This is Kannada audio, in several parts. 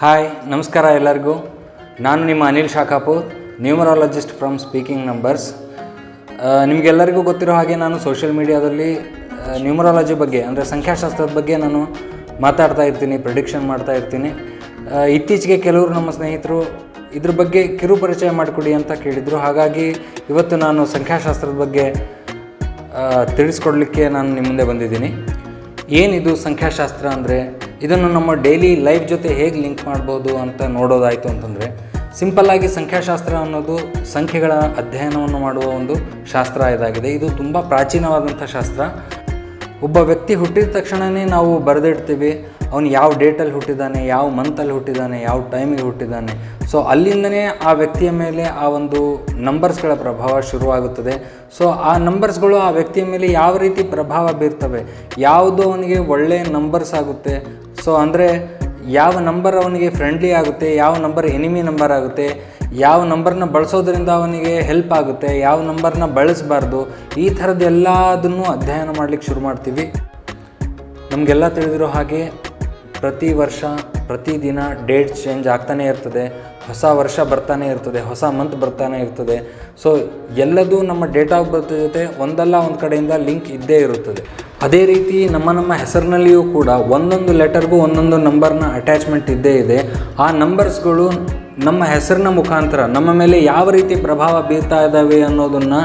ಹಾಯ್ ನಮಸ್ಕಾರ ಎಲ್ಲರಿಗೂ. ನಾನು ನಿಮ್ಮ Anil Shakhapur, numerologist from speaking numbers. ನಿಮಗೆಲ್ಲರಿಗೂ ಗೊತ್ತಿರೋ ಹಾಗೆ ನಾನು ಸೋಷಿಯಲ್ ಮೀಡಿಯಾದಲ್ಲಿ ನ್ಯೂಮರಾಲಜಿ ಬಗ್ಗೆ ಅಂದರೆ ಸಂಖ್ಯಾಶಾಸ್ತ್ರದ ಬಗ್ಗೆ ನಾನು ಮಾತಾಡ್ತಾ ಇರ್ತೀನಿ, ಪ್ರಿಡಿಕ್ಷನ್ ಮಾಡ್ತಾ ಇರ್ತೀನಿ. ಇತ್ತೀಚೆಗೆ ಕೆಲವರು ನಮ್ಮ ಸ್ನೇಹಿತರು ಇದ್ರ ಬಗ್ಗೆ ಕಿರು ಪರಿಚಯ ಮಾಡಿಕೊಡಿ ಅಂತ ಕೇಳಿದರು. ಹಾಗಾಗಿ ಇವತ್ತು ನಾನು ಸಂಖ್ಯಾಶಾಸ್ತ್ರದ ಬಗ್ಗೆ ತಿಳಿಸ್ಕೊಡ್ಲಿಕ್ಕೆ ನಾನು ನಿಮ್ಮ ಮುಂದೆ ಬಂದಿದ್ದೀನಿ. ಏನಿದು ಸಂಖ್ಯಾಶಾಸ್ತ್ರ ಅಂದರೆ, ಇದನ್ನು ನಮ್ಮ ಡೈಲಿ ಲೈಫ್ ಜೊತೆ ಹೇಗೆ ಲಿಂಕ್ ಮಾಡ್ಬೋದು ಅಂತ ನೋಡೋದಾಯಿತು ಅಂತಂದರೆ, ಸಿಂಪಲ್ಲಾಗಿ ಸಂಖ್ಯಾಶಾಸ್ತ್ರ ಅನ್ನೋದು ಸಂಖ್ಯೆಗಳ ಅಧ್ಯಯನವನ್ನು ಮಾಡುವ ಒಂದು ಶಾಸ್ತ್ರ ಇದಾಗಿದೆ. ಇದು ತುಂಬ ಪ್ರಾಚೀನವಾದಂಥ ಶಾಸ್ತ್ರ. ಒಬ್ಬ ವ್ಯಕ್ತಿ ಹುಟ್ಟಿದ ತಕ್ಷಣವೇ ನಾವು ಬರೆದಿಡ್ತೀವಿ ಅವನು ಯಾವ ಡೇಟಲ್ಲಿ ಹುಟ್ಟಿದ್ದಾನೆ, ಯಾವ ಮಂತಲ್ಲಿ ಹುಟ್ಟಿದ್ದಾನೆ, ಯಾವ ಟೈಮಿಗೆ ಹುಟ್ಟಿದ್ದಾನೆ. ಸೊ ಅಲ್ಲಿಂದನೇ ಆ ವ್ಯಕ್ತಿಯ ಮೇಲೆ ಆ ಒಂದು ನಂಬರ್ಸ್ಗಳ ಪ್ರಭಾವ ಶುರುವಾಗುತ್ತದೆ. ಸೊ ಆ ನಂಬರ್ಸ್ಗಳು ಆ ವ್ಯಕ್ತಿಯ ಮೇಲೆ ಯಾವ ರೀತಿ ಪ್ರಭಾವ ಬೀರ್ತವೆ, ಯಾವುದು ಅವನಿಗೆ ಒಳ್ಳೆಯ ನಂಬರ್ಸ್ ಆಗುತ್ತೆ, ಸೊ ಅಂದರೆ ಯಾವ ನಂಬರ್ ಅವನಿಗೆ ಫ್ರೆಂಡ್ಲಿ ಆಗುತ್ತೆ, ಯಾವ ನಂಬರ್ ಎನಿಮಿ ನಂಬರ್ ಆಗುತ್ತೆ, ಯಾವ ನಂಬರ್ನ ಬಳಸೋದ್ರಿಂದ ಅವನಿಗೆ ಹೆಲ್ಪ್ ಆಗುತ್ತೆ, ಯಾವ ನಂಬರ್ನ ಬಳಸಬಾರ್ದು, ಈ ಥರದ್ದೆಲ್ಲದನ್ನು ಅಧ್ಯಯನ ಮಾಡಲಿಕ್ಕೆ ಶುರು ಮಾಡ್ತೀವಿ. ನಮಗೆಲ್ಲ ತಿಳಿದಿರೋ ಹಾಗೆ ಪ್ರತಿ ವರ್ಷ ಪ್ರತಿದಿನ ಡೇಟ್ ಚೇಂಜ್ ಆಗ್ತಾನೇ ಇರ್ತದೆ, ಹೊಸ ವರ್ಷ ಬರ್ತಾನೆ ಇರ್ತದೆ, ಹೊಸ ಮಂತ್ ಬರ್ತಾನೆ ಇರ್ತದೆ. ಸೊ ಎಲ್ಲದೂ ನಮ್ಮ ಡೇಟ್ ಆಫ್ ಬರ್ತ್ ಜೊತೆ ಒಂದಲ್ಲ ಒಂದು ಕಡೆಯಿಂದ ಲಿಂಕ್ ಇದ್ದೇ ಇರುತ್ತದೆ. ಅದೇ ರೀತಿ ನಮ್ಮ ಹೆಸರಿನಲ್ಲಿಯೂ ಕೂಡ ಒಂದೊಂದು ಲೆಟರ್ಗೂ ಒಂದೊಂದು ನಂಬರ್ನ ಅಟ್ಯಾಚ್ಮೆಂಟ್ ಇದ್ದೇ ಇದೆ. ಆ ನಂಬರ್ಸ್ಗಳು ನಮ್ಮ ಹೆಸರಿನ ಮುಖಾಂತರ ನಮ್ಮ ಮೇಲೆ ಯಾವ ರೀತಿ ಪ್ರಭಾವ ಬೀರ್ತಾ ಇದ್ದಾವೆ ಅನ್ನೋದನ್ನು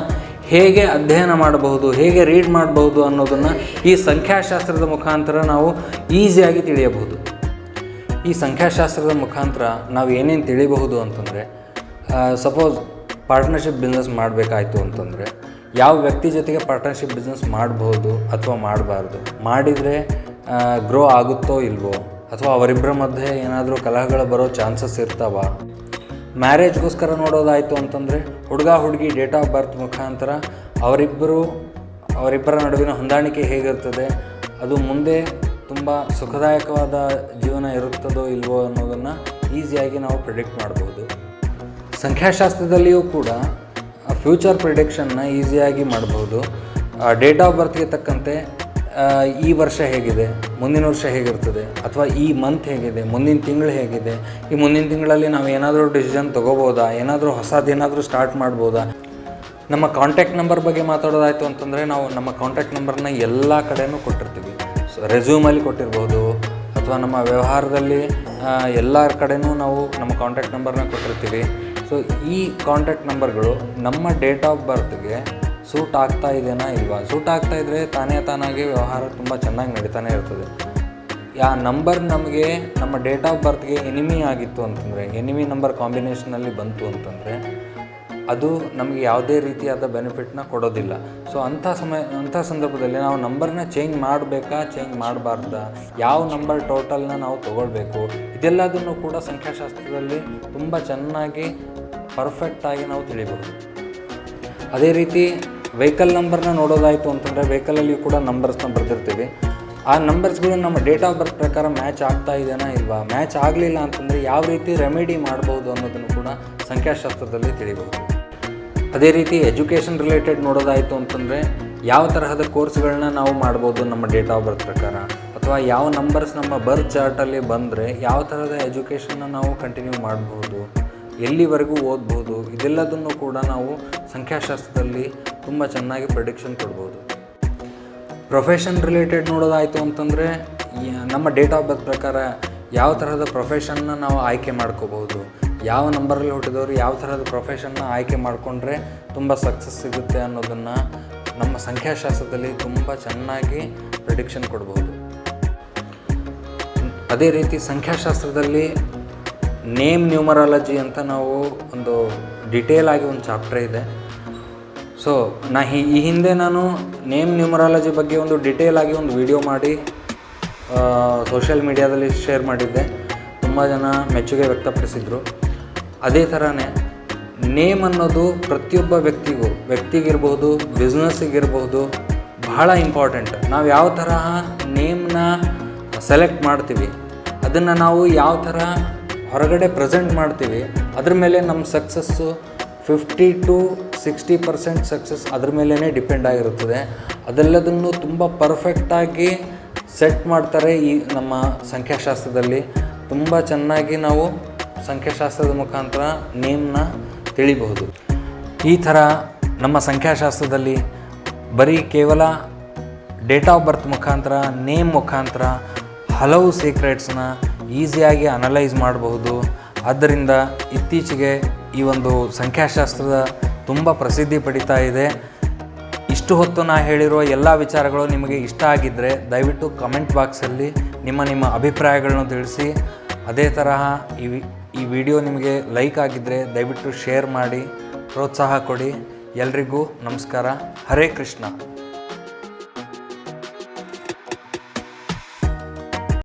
ಹೇಗೆ ಅಧ್ಯಯನ ಮಾಡಬಹುದು, ಹೇಗೆ ರೀಡ್ ಮಾಡಬಹುದು ಅನ್ನೋದನ್ನು ಈ ಸಂಖ್ಯಾಶಾಸ್ತ್ರದ ಮುಖಾಂತರ ನಾವು ಈಸಿಯಾಗಿ ತಿಳಿಯಬಹುದು. ಈ ಸಂಖ್ಯಾಶಾಸ್ತ್ರದ ಮುಖಾಂತರ ನಾವು ಏನೇನು ತಿಳಿಬಹುದು ಅಂತಂದರೆ, ಸಪೋಸ್ ಪಾರ್ಟ್ನರ್ಶಿಪ್ ಬಿಸ್ನೆಸ್ ಮಾಡಬೇಕಾಯ್ತು ಅಂತಂದರೆ ಯಾವ ವ್ಯಕ್ತಿ ಜೊತೆಗೆ ಪಾರ್ಟ್ನರ್ಶಿಪ್ ಬಿಸ್ನೆಸ್ ಮಾಡಬಹುದು ಅಥವಾ ಮಾಡಬಾರ್ದು, ಮಾಡಿದರೆ ಗ್ರೋ ಆಗುತ್ತೋ ಇಲ್ವೋ, ಅಥವಾ ಅವರಿಬ್ಬರ ಮಧ್ಯೆ ಏನಾದರೂ ಕಲಹಗಳು ಬರೋ ಚಾನ್ಸಸ್ ಇರ್ತಾವ. ಮ್ಯಾರೇಜ್ಗೋಸ್ಕರ ನೋಡೋದಾಯಿತು ಅಂತಂದರೆ ಹುಡುಗ ಹುಡುಗಿ ಡೇಟ್ ಆಫ್ ಬರ್ತ್ ಮುಖಾಂತರ ಅವರಿಬ್ಬರ ನಡುವಿನ ಹೊಂದಾಣಿಕೆ ಹೇಗಿರ್ತದೆ, ಅದು ಮುಂದೆ ತುಂಬ ಸುಖದಾಯಕವಾದ ಜೀವನ ಇರುತ್ತದೋ ಇಲ್ವೋ ಅನ್ನೋದನ್ನು ಈಸಿಯಾಗಿ ನಾವು ಪ್ರಿಡಿಕ್ಟ್ ಮಾಡಬಹುದು. ಸಂಖ್ಯಾಶಾಸ್ತ್ರದಲ್ಲಿಯೂ ಕೂಡ ಫ್ಯೂಚರ್ ಪ್ರಿಡಿಕ್ಷನ್ನ ಈಸಿಯಾಗಿ ಮಾಡಬಹುದು. ಡೇಟ್ ಆಫ್ ಬರ್ತ್ಗೆ ತಕ್ಕಂತೆ ಈ ವರ್ಷ ಹೇಗಿದೆ, ಮುಂದಿನ ವರ್ಷ ಹೇಗಿರ್ತದೆ, ಅಥವಾ ಈ ಮಂತ್ ಹೇಗಿದೆ, ಮುಂದಿನ ತಿಂಗಳು ಹೇಗಿದೆ, ಈ ಮುಂದಿನ ತಿಂಗಳಲ್ಲಿ ನಾವು ಏನಾದರೂ ಡಿಸಿಷನ್ ತೊಗೋಬೋದಾ, ಏನಾದರೂ ಹೊಸದೇನಾದರೂ ಸ್ಟಾರ್ಟ್ ಮಾಡ್ಬೋದಾ. ನಮ್ಮ ಕಾಂಟ್ಯಾಕ್ಟ್ ನಂಬರ್ ಬಗ್ಗೆ ಮಾತಾಡೋದಾಯಿತು ಅಂತಂದರೆ, ನಾವು ನಮ್ಮ ಕಾಂಟ್ಯಾಕ್ಟ್ ನಂಬರ್ನ ಎಲ್ಲ ಕಡೆಯೂ ಕೊಟ್ಟಿರ್ತೀವಿ. ಸೊ ರೆಸ್ಯೂಮಲ್ಲಿ ಕೊಟ್ಟಿರ್ಬೋದು, ಅಥವಾ ನಮ್ಮ ವ್ಯವಹಾರದಲ್ಲಿ ಎಲ್ಲ ಕಡೆಯೂ ನಾವು ನಮ್ಮ ಕಾಂಟ್ಯಾಕ್ಟ್ ನಂಬರ್ನ ಕೊಟ್ಟಿರ್ತೀವಿ. ಸೊ ಈ ಕಾಂಟ್ಯಾಕ್ಟ್ ನಂಬರ್ಗಳು ನಮ್ಮ ಡೇಟ್ ಆಫ್ ಬರ್ತ್ಗೆ ಸೂಟ್ ಆಗ್ತಾ ಇದೆಯಾ ಇಲ್ವಾ, ಸೂಟ್ ಆಗ್ತಾ ಇದ್ದರೆ ತಾನಾಗಿ ವ್ಯವಹಾರ ತುಂಬ ಚೆನ್ನಾಗಿ ನಡೀತಾನೆ ಇರ್ತದೆ. ಆ ನಂಬರ್ ನಮಗೆ ನಮ್ಮ ಡೇಟ್ ಆಫ್ ಬರ್ತ್ಗೆ ಎನಿಮಿ ಆಗಿತ್ತು ಅಂತಂದರೆ, ಎನಿಮಿ ನಂಬರ್ ಕಾಂಬಿನೇಷನಲ್ಲಿ ಬಂತು ಅಂತಂದರೆ ಅದು ನಮಗೆ ಯಾವುದೇ ರೀತಿಯಾದ ಬೆನಿಫಿಟ್ನ ಕೊಡೋದಿಲ್ಲ. ಸೊ ಅಂಥ ಸಂದರ್ಭದಲ್ಲಿ ನಾವು ನಂಬರ್ನ ಚೇಂಜ್ ಮಾಡಬೇಕಾ, ಚೇಂಜ್ ಮಾಡಬಾರ್ದಾ, ಯಾವ ನಂಬರ್ ಟೋಟಲ್ನ ನಾವು ತೊಗೊಳ್ಬೇಕು, ಇದೆಲ್ಲದನ್ನು ಕೂಡ ಸಂಖ್ಯಾಶಾಸ್ತ್ರದಲ್ಲಿ ತುಂಬ ಚೆನ್ನಾಗಿ ಪರ್ಫೆಕ್ಟಾಗಿ ನಾವು ತಿಳಿಬಹುದು. ಅದೇ ರೀತಿ ವೆಹಿಕಲ್ ನಂಬರ್ನ ನೋಡೋದಾಯಿತು ಅಂತಂದರೆ, ವೆಹಿಕಲಲ್ಲಿ ಕೂಡ ನಂಬರ್ಸ್ನ ಬರೆದಿರ್ತೀವಿ. ಆ ನಂಬರ್ಸ್ಗಳು ನಮ್ಮ ಡೇಟ್ ಆಫ್ ಬರ್ತ್ ಪ್ರಕಾರ ಮ್ಯಾಚ್ ಆಗ್ತಾ ಇದೆಯಾ ಇಲ್ವಾ, ಮ್ಯಾಚ್ ಆಗಲಿಲ್ಲ ಅಂತಂದರೆ ಯಾವ ರೀತಿ ರೆಮಿಡಿ ಮಾಡ್ಬೋದು ಅನ್ನೋದನ್ನು ಕೂಡ ಸಂಖ್ಯಾಶಾಸ್ತ್ರದಲ್ಲಿ ತಿಳಿಬಹುದು. ಅದೇ ರೀತಿ ಎಜುಕೇಷನ್ ರಿಲೇಟೆಡ್ ನೋಡೋದಾಯಿತು ಅಂತಂದರೆ, ಯಾವ ತರಹದ ಕೋರ್ಸ್ಗಳನ್ನ ನಾವು ಮಾಡ್ಬೋದು ನಮ್ಮ ಡೇಟ್ ಆಫ್ ಬರ್ತ್ ಪ್ರಕಾರ, ಅಥವಾ ಯಾವ ನಂಬರ್ಸ್ ನಮ್ಮ ಬರ್ತ್ ಚಾರ್ಟಲ್ಲಿ ಬಂದರೆ ಯಾವ ಥರದ ಎಜುಕೇಷನ್ನ ನಾವು ಕಂಟಿನ್ಯೂ ಮಾಡ್ಬೋದು, ಎಲ್ಲಿವರೆಗೂ ಓದ್ಬೋದು, ಇದೆಲ್ಲದನ್ನು ಕೂಡ ನಾವು ಸಂಖ್ಯಾಶಾಸ್ತ್ರದಲ್ಲಿ ತುಂಬ ಚೆನ್ನಾಗಿ ಪ್ರಿಡಿಕ್ಷನ್ ಕೊಡ್ಬೋದು. ಪ್ರೊಫೆಷನ್ ರಿಲೇಟೆಡ್ ನೋಡೋದಾಯಿತು ಅಂತಂದರೆ, ನಮ್ಮ ಡೇಟ್ ಆಫ್ ಬರ್ತ್ ಪ್ರಕಾರ ಯಾವ ಥರದ ಪ್ರೊಫೆಷನ್ನ ನಾವು ಆಯ್ಕೆ ಮಾಡ್ಕೋಬಹುದು, ಯಾವ ನಂಬರಲ್ಲಿ ಹುಟ್ಟಿದವರು ಯಾವ ಥರದ ಪ್ರೊಫೆಷನ್ನ ಆಯ್ಕೆ ಮಾಡಿಕೊಂಡ್ರೆ ತುಂಬ ಸಕ್ಸಸ್ ಸಿಗುತ್ತೆ ಅನ್ನೋದನ್ನು ನಮ್ಮ ಸಂಖ್ಯಾಶಾಸ್ತ್ರದಲ್ಲಿ ತುಂಬ ಚೆನ್ನಾಗಿ ಪ್ರಿಡಿಕ್ಷನ್ ಕೊಡ್ಬೋದು. ಅದೇ ರೀತಿ ಸಂಖ್ಯಾಶಾಸ್ತ್ರದಲ್ಲಿ ನೇಮ್ ನ್ಯೂಮರಾಲಜಿ ಅಂತ ನಾವು ಒಂದು ಡಿಟೇಲ್ ಆಗಿ ಒಂದು ಚಾಪ್ಟರ್ ಇದೆ. ಸೊ ಈ ಹಿಂದೆ ನಾನು ನೇಮ್ ನ್ಯೂಮರಾಲಜಿ ಬಗ್ಗೆ ಒಂದು ಡಿಟೇಲ್ ಆಗಿ ಒಂದು ವಿಡಿಯೋ ಮಾಡಿ ಸೋಷಿಯಲ್ ಮೀಡಿಯಾದಲ್ಲಿ ಶೇರ್ ಮಾಡಿದ್ದೆ. ತುಂಬ ಜನ ಮೆಚ್ಚುಗೆ ವ್ಯಕ್ತಪಡಿಸಿದರು. ಅದೇ ಥರನೇ ನೇಮ್ ಅನ್ನೋದು ಪ್ರತಿಯೊಬ್ಬ ವ್ಯಕ್ತಿಗಿರ್ಬೋದು, ಬಿಸ್ನೆಸ್ಸಿಗಿರ್ಬೋದು ಬಹಳ ಇಂಪಾರ್ಟೆಂಟ್. ನಾವು ಯಾವ ತರಹ ನೇಮ್ನ ಸೆಲೆಕ್ಟ್ ಮಾಡ್ತೀವಿ, ಅದನ್ನು ನಾವು ಯಾವ ಥರ ಹೊರಗಡೆ ಪ್ರೆಸೆಂಟ್ ಮಾಡ್ತೀವಿ, ಅದ್ರ ಮೇಲೆ ನಮ್ಮ ಸಕ್ಸಸ್ಸು 50 to 60% ಸಕ್ಸಸ್ ಅದ್ರ ಮೇಲೇ ಡಿಪೆಂಡ್ ಆಗಿರುತ್ತದೆ. ಅದೆಲ್ಲದನ್ನು ತುಂಬ ಪರ್ಫೆಕ್ಟಾಗಿ ಸೆಟ್ ಮಾಡ್ತಾರೆ ಈ ನಮ್ಮ ಸಂಖ್ಯಾಶಾಸ್ತ್ರದಲ್ಲಿ. ತುಂಬ ಚೆನ್ನಾಗಿ ನಾವು ಸಂಖ್ಯಾಶಾಸ್ತ್ರದ ಮುಖಾಂತರ ನೇಮ್ನ ತಿಳಿಬಹುದು. ಈ ಥರ ನಮ್ಮ ಸಂಖ್ಯಾಶಾಸ್ತ್ರದಲ್ಲಿ ಬರೀ ಕೇವಲ ಡೇಟ್ ಆಫ್ ಬರ್ತ್ ಮುಖಾಂತರ, ನೇಮ್ ಮುಖಾಂತರ ಹಲವು ಸೀಕ್ರೆಟ್ಸ್ನ ಈಸಿಯಾಗಿ ಅನಲೈಸ್ ಮಾಡಬಹುದು. ಆದ್ದರಿಂದ ಇತ್ತೀಚೆಗೆ ಈ ಒಂದು ಸಂಖ್ಯಾಶಾಸ್ತ್ರದ ತುಂಬ ಪ್ರಸಿದ್ಧಿ ಪಡಿತಾ ಇದೆ. ಇಷ್ಟು ಹೊತ್ತು ನಾ ಹೇಳಿರುವ ಎಲ್ಲ ವಿಚಾರಗಳು ನಿಮಗೆ ಇಷ್ಟ ಆಗಿದ್ದರೆ ದಯವಿಟ್ಟು ಕಮೆಂಟ್ ಬಾಕ್ಸಲ್ಲಿ ನಿಮ್ಮ ಅಭಿಪ್ರಾಯಗಳನ್ನು ತಿಳಿಸಿ. ಅದೇ ತರಹ ಈ ವಿಡಿಯೋ ನಿಮಗೆ ಲೈಕ್ ಆಗಿದ್ದರೆ ದಯವಿಟ್ಟು ಶೇರ್ ಮಾಡಿ, ಪ್ರೋತ್ಸಾಹ ಕೊಡಿ. ಎಲ್ರಿಗೂ ನಮಸ್ಕಾರ. ಹರೇ ಕೃಷ್ಣ.